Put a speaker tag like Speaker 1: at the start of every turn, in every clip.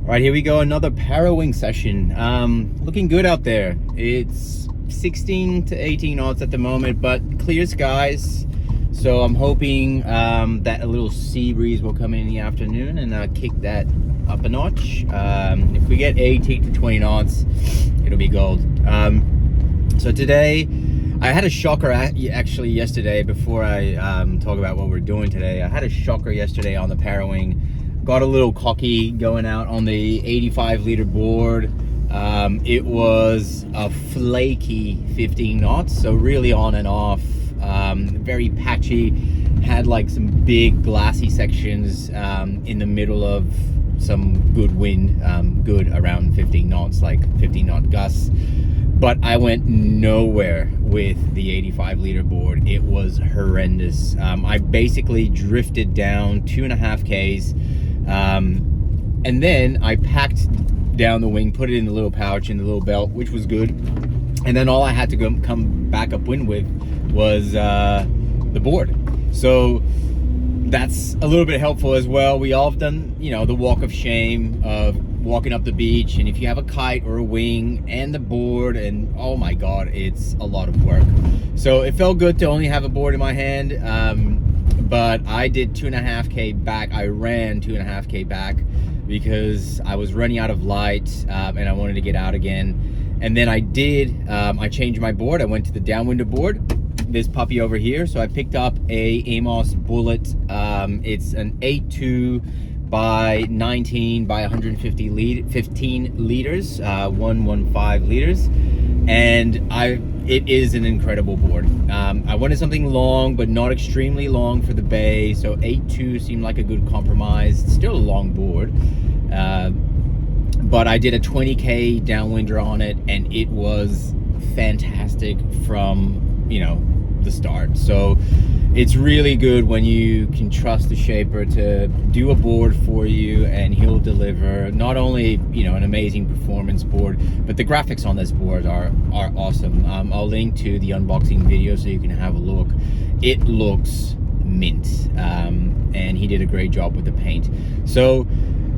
Speaker 1: All right, here we go, another Parawing session. Looking good out there. It's 16 to 18 knots at the moment, but clear skies. So I'm hoping that a little sea breeze will come in the afternoon and kick that up a notch. If we get 18 to 20 knots, it'll be gold. So today, I had a shocker actually yesterday. Before I talk about what we're doing today, I had a shocker yesterday on the Parawing. Got a little cocky going out on the 85 liter board. It was a flaky 15 knots, so really on and off, very patchy. Had like some big glassy sections in the middle of some good wind, good around 15 knots, like 15 knot gusts. But I went nowhere with the 85 liter board. It was horrendous. I basically drifted down 2.5 Ks. And then I packed down the wing, put it in the little pouch, in the little belt, which was good. And then all I had to come back upwind with was the board. So that's a little bit helpful as well. We all have done, you know, the walk of shame of walking up the beach, and if you have a kite or a wing and the board, and oh my god, it's a lot of work. So it felt good to only have a board in my hand. But I did 2.5 K back. I ran 2.5 K back because I was running out of light and I wanted to get out again. And then I changed my board. I went to the downwind board, this puppy over here. So I picked up a Amos Bullet. It's an 8.2 by 19 by 15 liters, 115 liters. And it is an incredible board. I wanted something long, but not extremely long for the bay. So 8.2 seemed like a good compromise. Still a long board. But I did a 20K downwinder on it, and it was fantastic from, you know, the start. So it's really good when you can trust the shaper to do a board for you, and he'll deliver not only, you know, an amazing performance board, but the graphics on this board are awesome. I'll link to the unboxing video so you can have a look. It looks mint, and he did a great job with the paint. So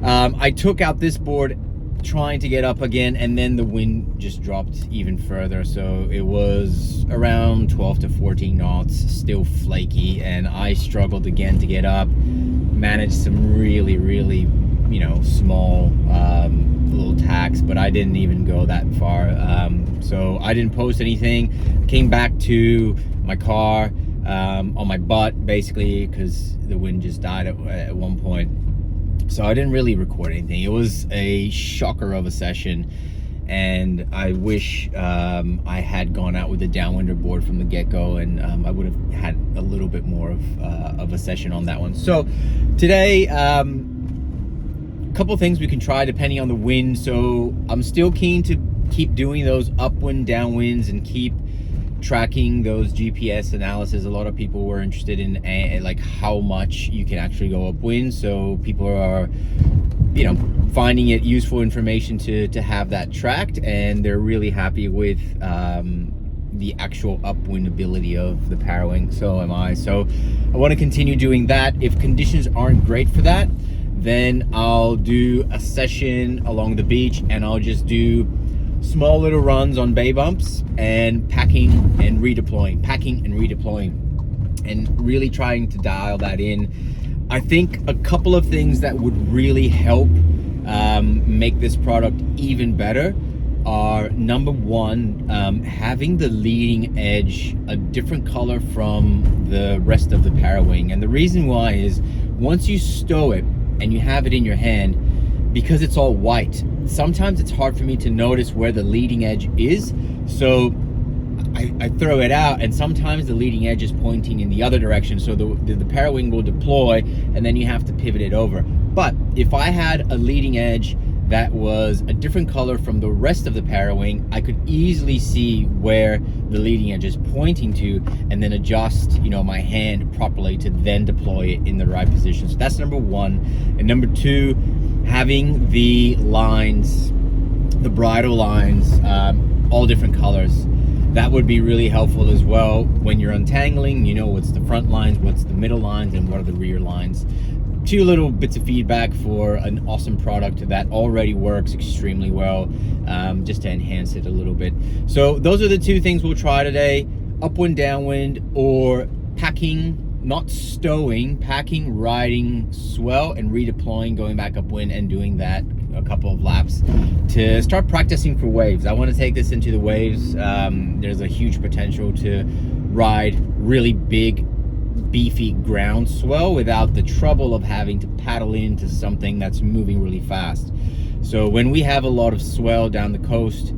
Speaker 1: I took out this board trying to get up again, and then the wind just dropped even further. So it was around 12 to 14 knots, still flaky, and I struggled again to get up. Managed some really, you know, small little tacks, but I didn't even go that far. So I didn't post anything. Came back to my car on my butt, basically, because the wind just died at one point. So I didn't really record anything. It was a shocker of a session, and I wish I had gone out with the downwinder board from the get-go, and I would have had a little bit more of a session on that one. So today, a couple things we can try depending on the wind. So I'm still keen to keep doing those upwind, downwinds, and keep tracking those GPS analysis. A lot of people were interested in like how much you can actually go upwind, so people are, you know, finding it useful information to have that tracked, and they're really happy with the actual upwind ability of the Parawing. So am I. So I want to continue doing that. If conditions aren't great for that, then I'll do a session along the beach, and I'll just do small little runs on bay bumps and packing and redeploying, and really trying to dial that in. I think a couple of things that would really help make this product even better are, number one, having the leading edge a different color from the rest of the Parawing. And the reason why is, once you stow it and you have it in your hand, because it's all white, sometimes it's hard for me to notice where the leading edge is. So I throw it out, and sometimes the leading edge is pointing in the other direction. So the Parawing will deploy, and then you have to pivot it over. But if I had a leading edge that was a different color from the rest of the Parawing, I could easily see where the leading edge is pointing to, and then adjust, you know, my hand properly to then deploy it in the right position. So that's number one. And number two, having the lines, the bridle lines, all different colors. That would be really helpful as well. When you're untangling, you know what's the front lines, what's the middle lines, and what are the rear lines. two little bits of feedback for an awesome product that already works extremely well, just to enhance it a little bit. So those are the two things we'll try today: upwind, downwind, or packing, not stowing, packing, riding swell and redeploying, going back upwind and doing that a couple of laps to start practicing for waves. I want to take this into the waves. There's a huge potential to ride really big, beefy ground swell without the trouble of having to paddle into something that's moving really fast. So when we have a lot of swell down the coast,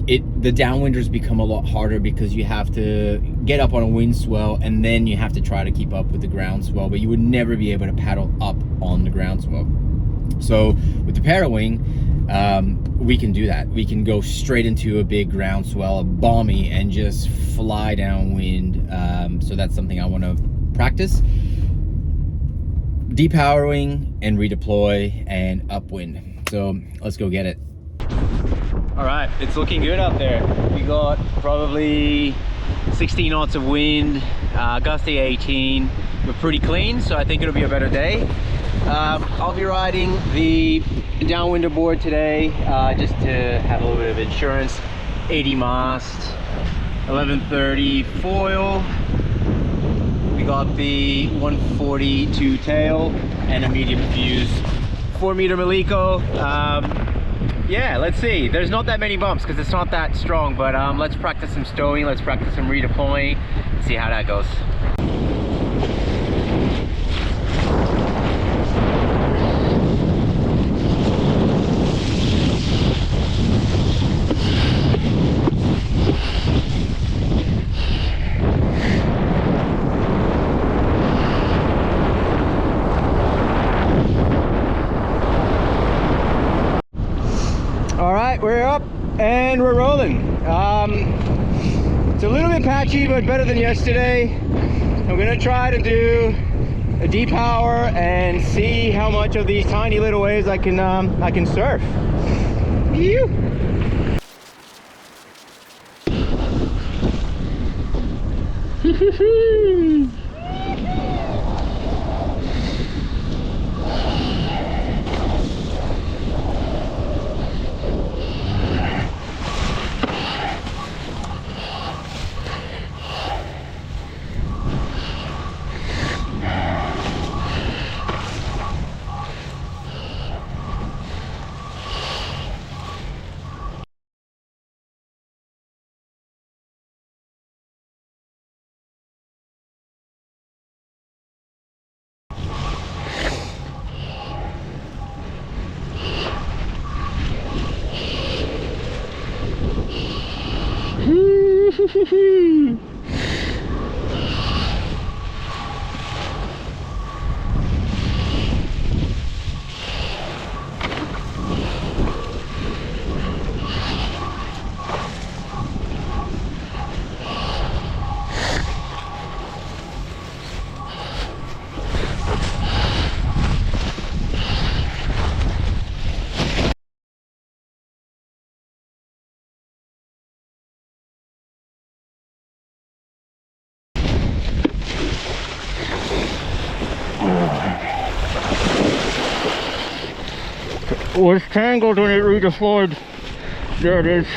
Speaker 1: the downwinders become a lot harder because you have to get up on a wind swell and then you have to try to keep up with the ground swell, but you would never be able to paddle up on the ground swell. So with the Parawing, we can do that. We can go straight into a big ground swell, a balmy, and just fly downwind. So that's something I want to practice. Depowering and redeploy and upwind. So let's go get it. All right, it's looking good out there. We got probably 16 knots of wind, gusty 18. We're pretty clean, so I think it'll be a better day. I'll be riding the downwinder board today, just to have a little bit of insurance. 80 mast, 1130 foil. We got the 142 tail and a medium fuse, 4-meter Maliko. Yeah, let's see. There's not that many bumps because it's not that strong, but let's practice some stowing, let's practice some redeploying, see how that goes. We're up and we're rolling. It's a little bit patchy, but better than yesterday. I'm gonna try to do a depower and see how much of these tiny little waves I can surf. Phew. Was tangled when it redeployed. There it is,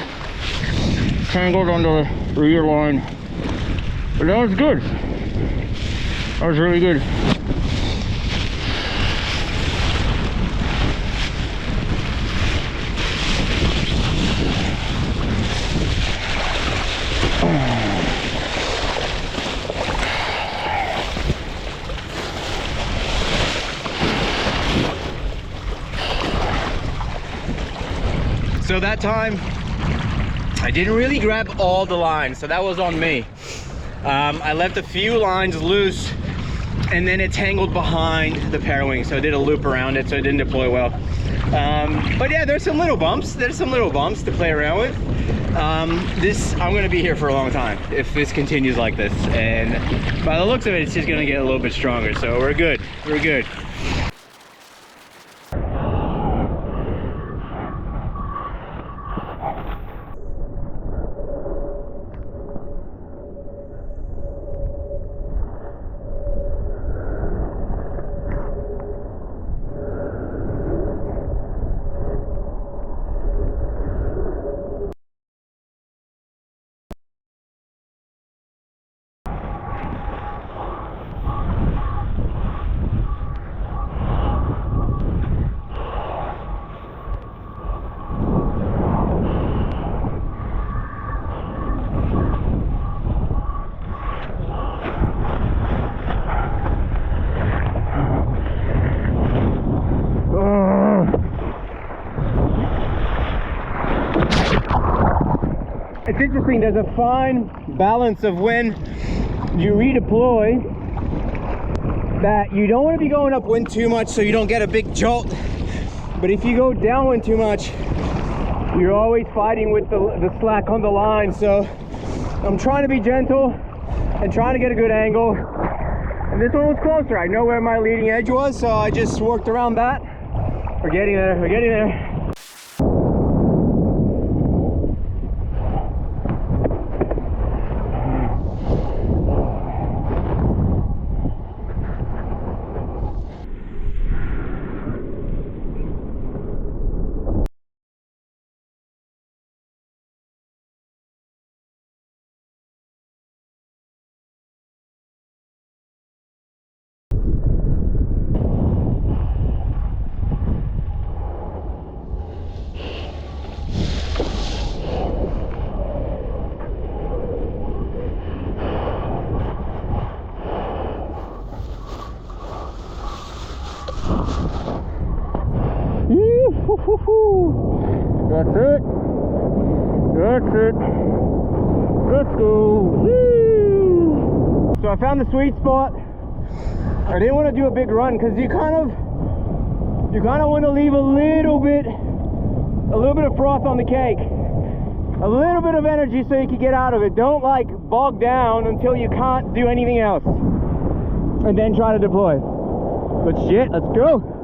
Speaker 1: tangled on the rear line, but that was good. That was really good. So that time I didn't really grab all the lines, so that was on me. I left a few lines loose and then it tangled behind the Parawing, so I did a loop around it so it didn't deploy well. But yeah, there's some little bumps to play around with. I'm gonna be here for a long time if this continues like this, and by the looks of it, it's just gonna get a little bit stronger, so we're good. it's interesting, there's a fine balance of when you redeploy that you don't want to be going upwind too much so you don't get a big jolt, but if you go downwind too much, you're always fighting with the slack on the line. So I'm trying to be gentle and trying to get a good angle, and this one was closer. I know where my leading edge was, so I just worked around that. We're getting there, we're getting there. That's it. That's it. Let's go. Woo! So I found the sweet spot. I didn't want to do a big run because you kind of want to leave a little bit of froth on the cake, a little bit of energy so you can get out of it. Don't like bog down until you can't do anything else, and then try to deploy. But shit, let's go.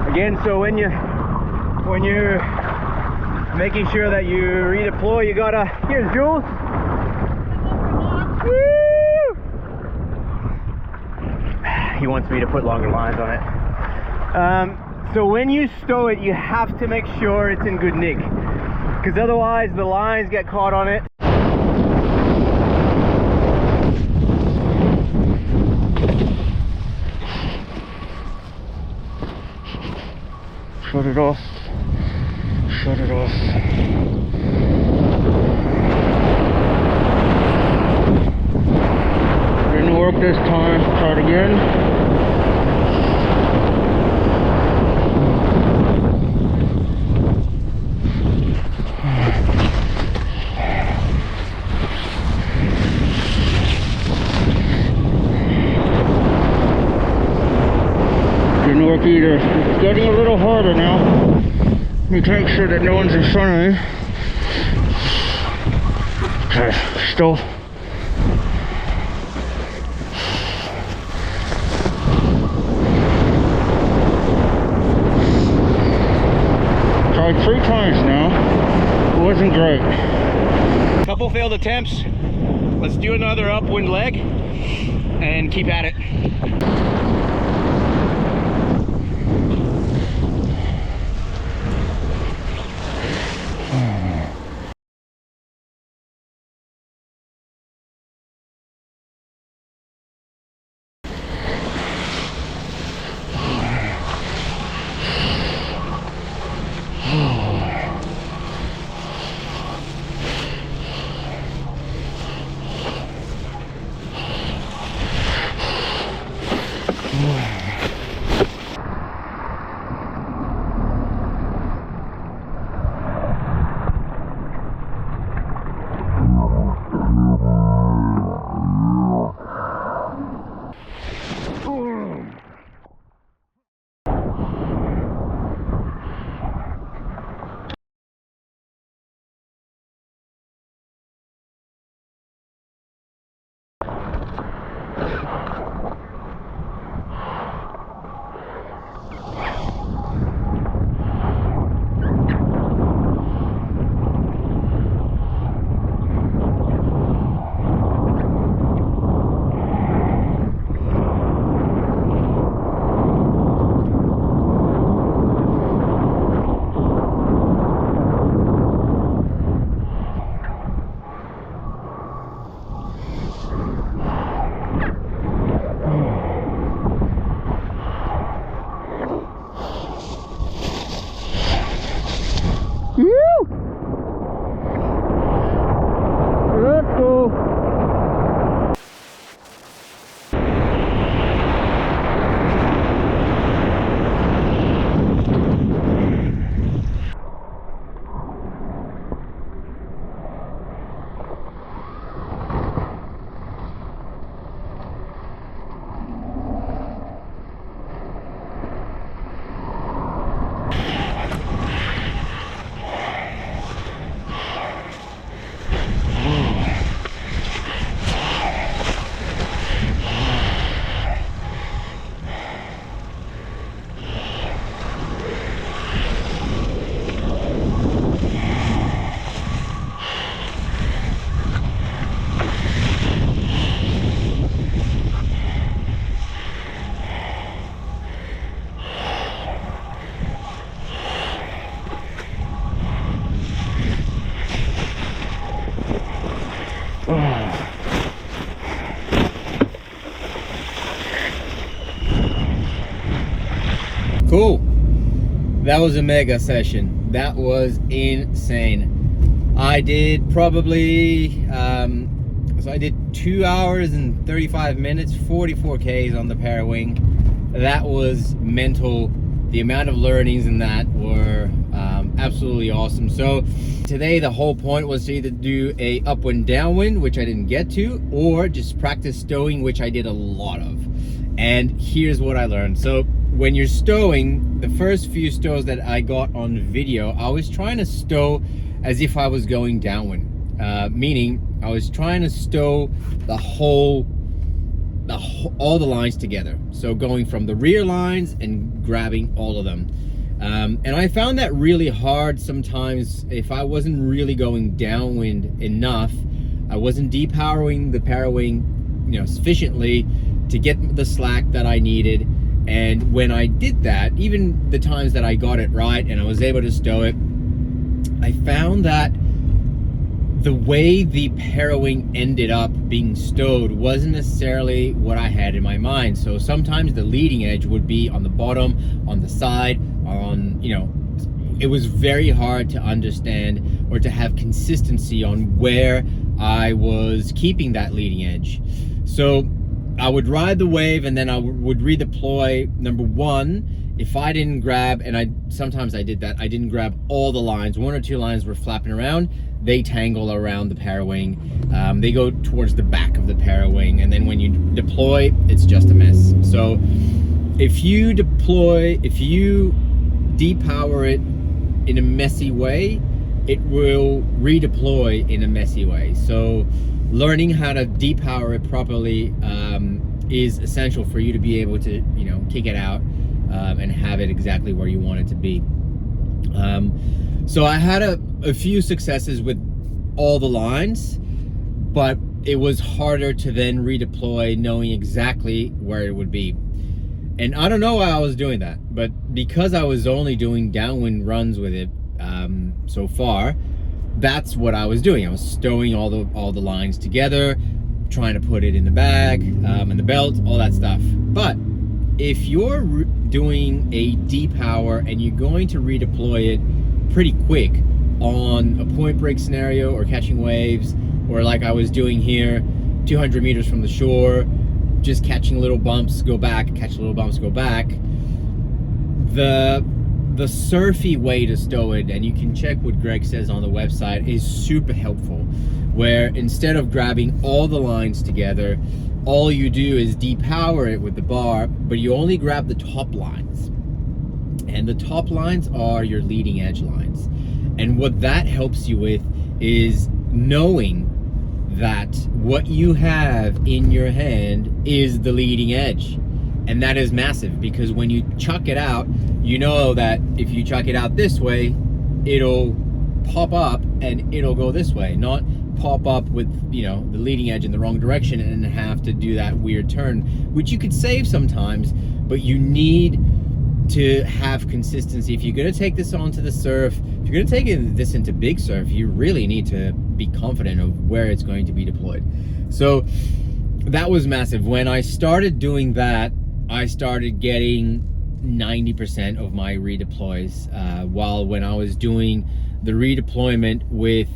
Speaker 1: Again, so when you're making sure that you redeploy, you gotta, here's Jules. Woo! He wants me to put longer lines on it. So when you stow it, you have to make sure it's in good nick, because otherwise the lines get caught on it. Shut it off. Shut it off. Didn't work this time. Try it again. Didn't work either. It's getting a little harder now. Let me make sure that no one's in front of me. Okay, still. Tried 3 times now.
Speaker 2: isn't great.
Speaker 1: Couple failed attempts. Let's do another upwind leg and keep at it. Cool. That was a mega session. That was insane. I did probably so I did 2 hours and 35 minutes, 44 Ks on the Parawing. That was mental. The amount of learnings in that were absolutely awesome. So today the whole point was to either do a upwind downwind, which I didn't get to, or just practice stowing, which I did a lot of. And here's what I learned. So when you're stowing, the first few stows that I got on video, I was trying to stow as if I was going downwind, meaning I was trying to stow all the lines together. So going from the rear lines and grabbing all of them. And I found that really hard sometimes if I wasn't really going downwind enough. I wasn't depowering the Parawing, sufficiently to get the slack that I needed. And when I did that, even the times that I got it right and I was able to stow it, I found that the way the Parawing ended up being stowed wasn't necessarily what I had in my mind. So sometimes the leading edge would be on the bottom, on the side, or on, it was very hard to understand or to have consistency on where I was keeping that leading edge. So I would ride the wave and then I would redeploy. Number one, if I didn't grab, and sometimes I did that, I didn't grab all the lines. 1 or 2 lines were flapping around. They tangle around the Parawing. They go towards the back of the Parawing, and then when you deploy, it's just a mess. So if you depower it in a messy way, it will redeploy in a messy way. So learning how to depower it properly is essential for you to be able to, kick it out and have it exactly where you want it to be. So I had a few successes with all the lines, but it was harder to then redeploy knowing exactly where it would be. And I don't know why I was doing that, but because I was only doing downwind runs with it so far, that's what I was doing. I was stowing all the lines together, trying to put it in the bag, in the belt, all that stuff. But if you're doing a depower and you're going to redeploy it pretty quick on a point break scenario or catching waves, or like I was doing here, 200 meters from the shore, just catching little bumps, go back, catch little bumps, go back. The surfy way to stow it, and you can check what Greg says on the website, is super helpful, where instead of grabbing all the lines together, all you do is depower it with the bar, but you only grab the top lines. And the top lines are your leading edge lines. And what that helps you with is knowing that what you have in your hand is the leading edge. And that is massive, because when you chuck it out, you know that if you chuck it out this way, it'll pop up and it'll go this way, not pop up with, you know, the leading edge in the wrong direction and have to do that weird turn, which you could save sometimes, but you need to have consistency. If you're going to take this onto the surf, if you're going to take this into big surf, you really need to be confident of where it's going to be deployed. So that was massive. When I started doing that, I started getting 90% of my redeploys, while when I was doing the redeployment with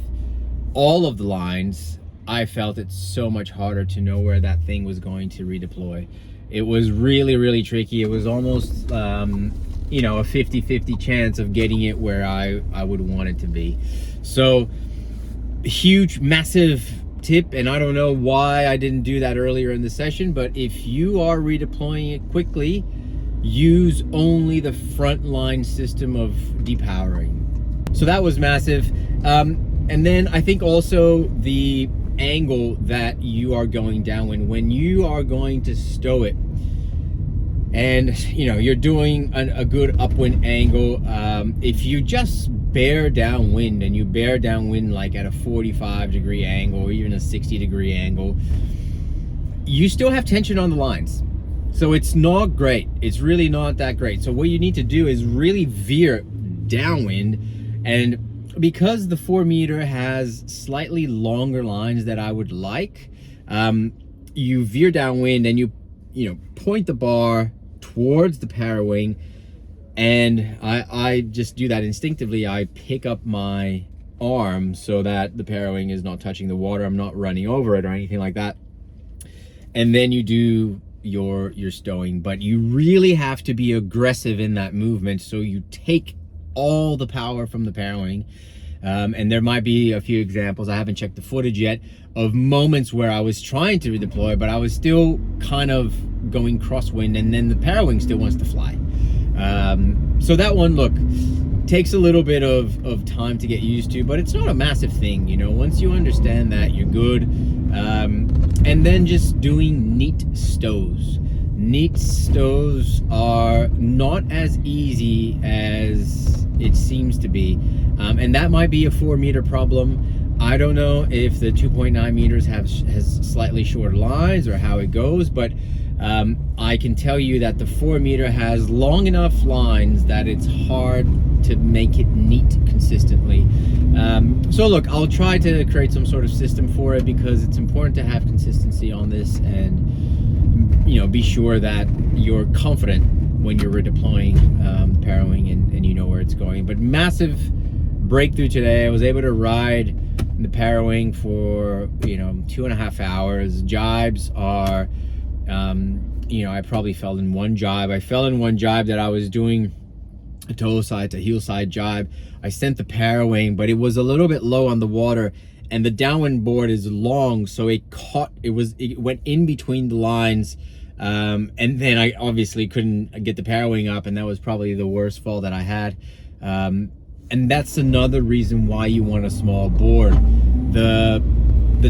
Speaker 1: all of the lines, I felt it's so much harder to know where that thing was going to redeploy. It was really, really tricky. It was almost, you know, a 50-50 chance of getting it where I would want it to be. So huge, massive tip, and I don't know why I didn't do that earlier in the session, but if you are redeploying it quickly, use only the front line system of depowering. So that was massive. And then I think also the angle that you are going downwind, when you are going to stow it, and you know you're doing a good upwind angle, if you just bear downwind, and you bear downwind like at a 45-degree angle or even a 60-degree angle, you still have tension on the lines. So it's not great. It's really not that great. So what you need to do is really veer downwind. And because the 4 meter has slightly longer lines that I would like, you veer downwind and you know, point the bar towards the Parawing, and I just do that instinctively. I pick up my arm so that the Parawing is not touching the water. I'm not running over it or anything like that. And then you do your stowing, but you really have to be aggressive in that movement, so you take all the power from the Parawing. And there might be a few examples, I haven't checked the footage yet, of moments where I was trying to redeploy, but I was still kind of going crosswind, and then the Parawing still wants to fly. So that one, look, takes a little bit of time to get used to, but it's not a massive thing, you know. Once you understand that, you're good. And then just doing neat stows. Neat stows are not as easy as it seems to be. And that might be a 4 meter problem. I don't know if the 2.9 meters has slightly shorter lines or how it goes, but I can tell you that the 4 meter has long enough lines that it's hard to make it neat consistently. So look, I'll try to create some sort of system for it, because it's important to have consistency on this, and you know, be sure that you're confident when you're redeploying Parawing and you know where it's going. But massive breakthrough today. I was able to ride the Parawing for, you know, 2.5 hours. Jibes are, you know, I probably fell in one jibe. I fell in one jibe that I was doing a toe side to heel side jibe. I sent the Parawing, but it was a little bit low on the water, and the downwind board is long, so it went in between the lines. And then I obviously couldn't get the Parawing up, and that was probably the worst fall that I had. And that's another reason why you want a small board. The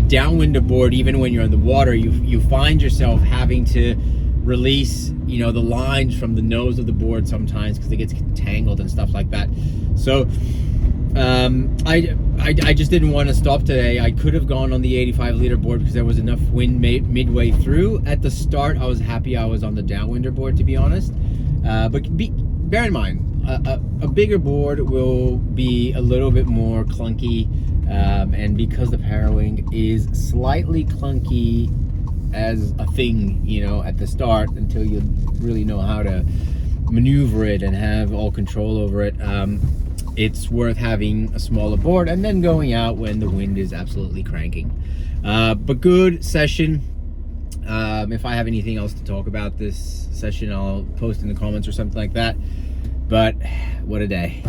Speaker 1: downwind board, even when you're in the water, you find yourself having to release, you know, the lines from the nose of the board sometimes because it gets tangled and stuff like that. So I just didn't want to stop today. I could have gone on the 85 liter board because there was enough wind midway through. At the start, I was happy I was on the downwinder board, to be honest. But bear in mind, a bigger board will be a little bit more clunky, and because the Parawing is slightly clunky as a thing, you know, at the start, until you really know how to maneuver it and have all control over it, it's worth having a smaller board and then going out when the wind is absolutely cranking. But good session. If I have anything else to talk about this session, I'll post in the comments or something like that. But what a day.